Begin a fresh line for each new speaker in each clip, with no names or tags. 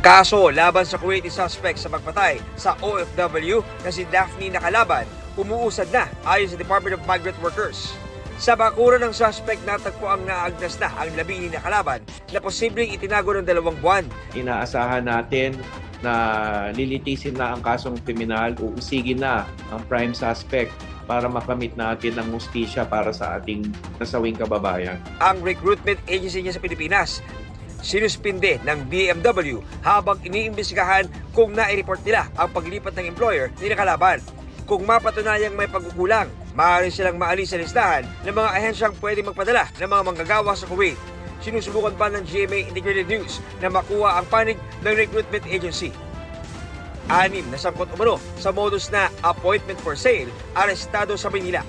Kaso laban sa Kuwaiti suspect sa pagpatay sa OFW na si Daphne Nakalaban, umuusad na ayon sa Department of Migrant Workers. Sa bakuran ng suspect natagpo ang naagnas na ang labi ni Nakalaban na posibleng itinago ng 2 buwan.
Inaasahan natin na lilitisin na ang kasong kriminal, uusigin na ang prime suspect para makamit natin ang hustisya para sa ating nasawing kababayan.
Ang recruitment agency niya sa Pilipinas sinuspinde ng BMW habang iniimbestigahan kung nai-report nila ang paglipat ng employer ni Nakalaban. Kung mapatunayang may pagkukulang, maaari silang maalis sa listahan ng mga ahensyang pwedeng magpadala ng mga manggagawa sa Kuwait. Sinusubukan pa ng GMA Integrated News na makuha ang panig ng recruitment agency. 6 na sangkot umano sa modus na appointment for sale, arestado sa Maynila.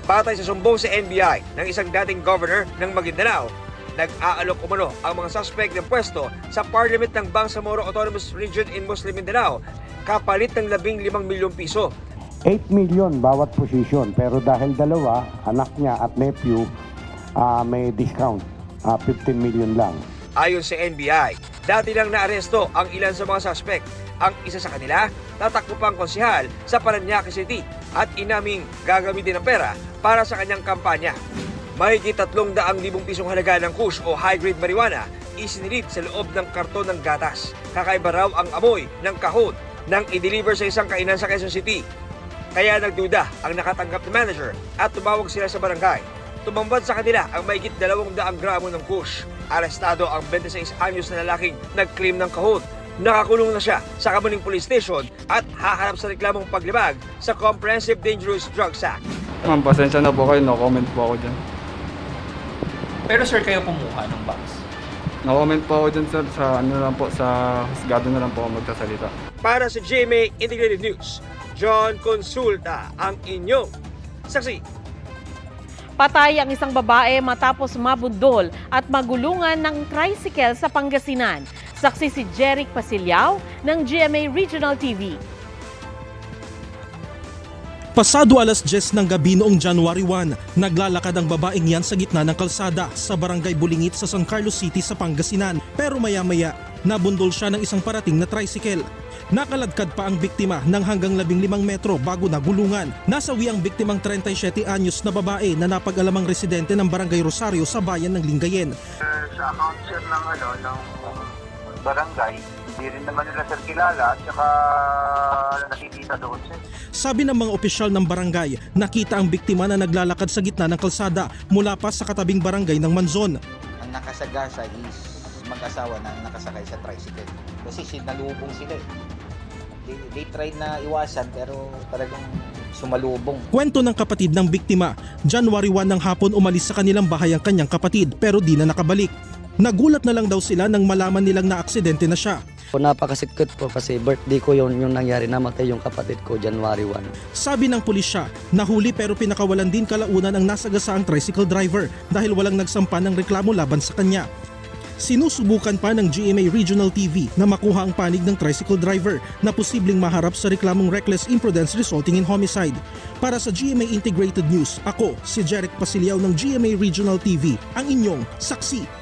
Batay sa sumbong sa NBI ng isang dating governor ng Maguindanao, nag-aalok umano ang mga suspect ng pwesto sa Parliament ng Bangsamoro Autonomous Region in Muslim Mindanao, kapalit ng 15 milyong piso.
8 million bawat posisyon, pero dahil dalawa, anak niya at nephew, may discount, 15 million lang.
Ayon sa NBI, dati lang naaresto ang ilan sa mga suspect. Ang isa sa kanila, tatakbo pang konsehal sa Parañaque City at inaming gagamitin ng pera para sa kanyang kampanya. Mahigit 300,000 pisong halaga ng kush o high-grade marijuana isinilit sa loob ng karton ng gatas. Kakaiba raw ang amoy ng kahon nang i-deliver sa isang kainan sa Quezon City. Kaya nagduda ang nakatanggap na manager at tumawag sila sa barangay. Tumambad sa kanila ang mahigit 200 gramo ng kush. Arestado ang 26 anyos na lalaking nag-claim ng kahon. Nakakulong na siya sa Kamuning Police Station at haharap sa reklamong paglibag sa Comprehensive Dangerous Drugs Act.
Ma'am, pasensya na po kayo, no comment po ako dyan.
Pero sir, kayo kumuha ng box?
No comment po ako dyan sir, sa ano lang po, sa husgado na lang po ako magsasalita.
Para sa GMA Integrated News, John Consulta ang inyong saksi.
Patay ang isang babae matapos mabundol at magulungan ng tricycle sa Pangasinan. Saksi si Jeric Pasilyao ng GMA Regional TV.
Pasado alas 10 ng gabi noong January 1, naglalakad ang babaeng yan sa gitna ng kalsada sa barangay Bulingit sa San Carlos City sa Pangasinan. Pero maya-maya, nabundol siya ng isang parating na tricycle. Nakaladkad pa ang biktima ng hanggang 15 metro bago nagulungan. Nasawi ang biktimang 37 anyos na babae na napag-alamang residente ng barangay Rosario sa bayan ng Lingayen.
Sa account sir ng barangay, hindi rin naman nila sir kilala at saka nakikita doon sir.
Sabi ng mga opisyal ng barangay, nakita ang biktima na naglalakad sa gitna ng kalsada mula pa sa katabing barangay ng Manzon.
Ang nakasagasa is mag-asawa na nakasakay sa tricycle. Kasi sinalubong sila eh. They tried na iwasan pero talagang sumalubong.
Kwento ng kapatid ng biktima, January 1 ng hapon umalis sa kanilang bahay ang kanyang kapatid pero di na nakabalik. Nagulat na lang daw sila nang malaman nilang na-aksidente na siya.
Napakasikot po kasi birthday ko yung nangyari, namatay yung kapatid ko January 1.
Sabi ng pulisya, nahuli pero pinakawalan din kalaunan ang nasagasaang tricycle driver dahil walang nagsampa ng reklamo laban sa kanya. Sinusubukan pa ng GMA Regional TV na makuha ang panig ng tricycle driver na posibleng maharap sa reklamong reckless imprudence resulting in homicide. Para sa GMA Integrated News, ako si Jeric Pasilyao ng GMA Regional TV, ang inyong saksi.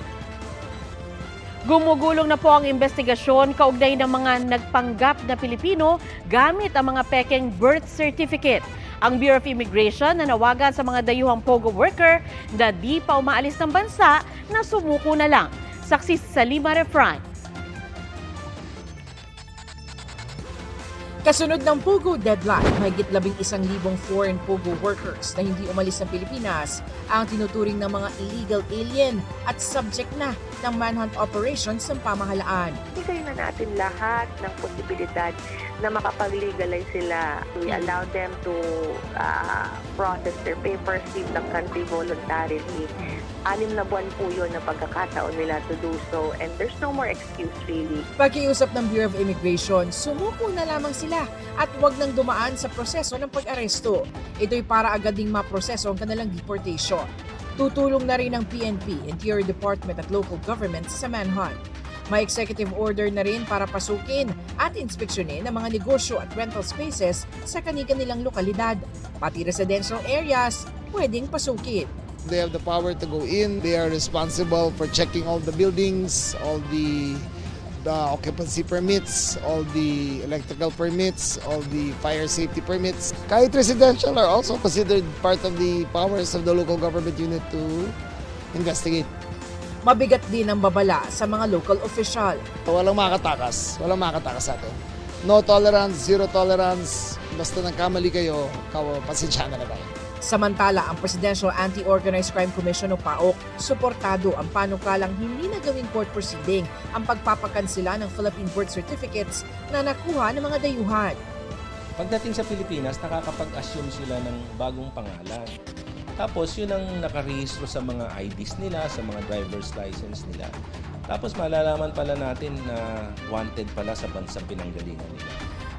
Gumugulong na po ang investigasyon kaugnay ng mga nagpanggap na Pilipino gamit ang mga pekeng birth certificate. Ang Bureau of Immigration nanawagan sa mga dayuhang POGO worker na di pa umaalis ng bansa na sumuko na lang. Saksi si Salima Refran.
Kasunod ng POGO deadline, mahigit 11,000 foreign POGO workers na hindi umalis ng Pilipinas ang tinuturing ng mga illegal alien at subject na ng manhunt operations ng pamahalaan.
Bigay na natin lahat ng posibilidad na makapag-legalize sila. We allow them to process their papers, leave the country voluntarily. 6 na buwan po yun na pagkakataon nila to do so and there's no more excuse really.
Pagkiusap ng Bureau of Immigration, sumuko na lamang sila at huwag nang dumaan sa proseso ng pag-aresto. Ito'y para agad ding maproseso ang kanilang deportation. Tutulong na rin ang PNP, Interior Department at local governments sa manhunt. May executive order na rin para pasukin at inspeksyonin ang mga negosyo at rental spaces sa kani-kanilang lokalidad. Pati residential areas, pwedeng pasukin.
They have the power to go in. They are responsible for checking all the buildings, all the occupancy permits, all the electrical permits, all the fire safety permits. Kahit residential are also considered part of the powers of the local government unit to investigate.
Mabigat din ang babala sa mga local official.
Walang makatakas sa atin. No tolerance, zero tolerance. Basta nagkamali kayo, pasensya na tayo.
Samantala, ang Presidential Anti-Organized Crime Commission o PAOK, suportado ang panukalang hindi na gawing court proceeding ang pagpapakansela ng Philippine birth certificates na nakuha ng mga dayuhan.
Pagdating sa Pilipinas, nakakapag-assume sila ng bagong pangalan. Tapos yun ang nakarehistro sa mga IDs nila, sa mga driver's license nila. Tapos malalaman pala natin na wanted pala sa bansang pinanggalingan nila.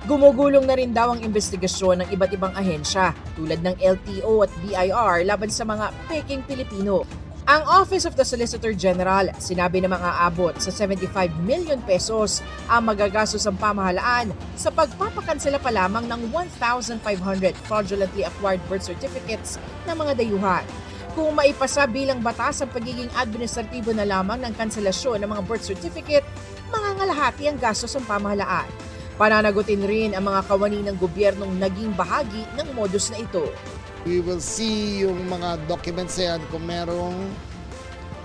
Gumugulong na rin daw ang investigasyon ng iba't ibang ahensya tulad ng LTO at BIR laban sa mga peking Pilipino. Ang Office of the Solicitor General sinabi na aabot sa 75 million pesos ang magagastos ng pamahalaan sa pagpapakansela pa lamang ng 1,500 fraudulently acquired birth certificates ng mga dayuhan. Kung maipasa bilang batas ang pagiging administratibo na lamang ng kanselasyon ng mga birth certificate, mangangalahati ang gastos ng pamahalaan. Pananagutin rin ang mga kawani ng gobyernong naging bahagi ng modus na ito.
We will see yung mga documents yan kung merong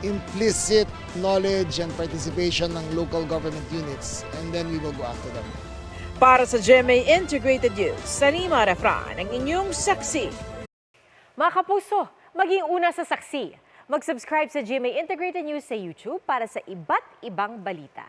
implicit knowledge and participation ng local government units, and then we will go after them.
Para sa GMA Integrated News, Sarima Refran, ang inyong saksi.
Mga kapuso, maging una sa saksi. Mag-subscribe sa GMA Integrated News sa YouTube para sa iba't ibang balita.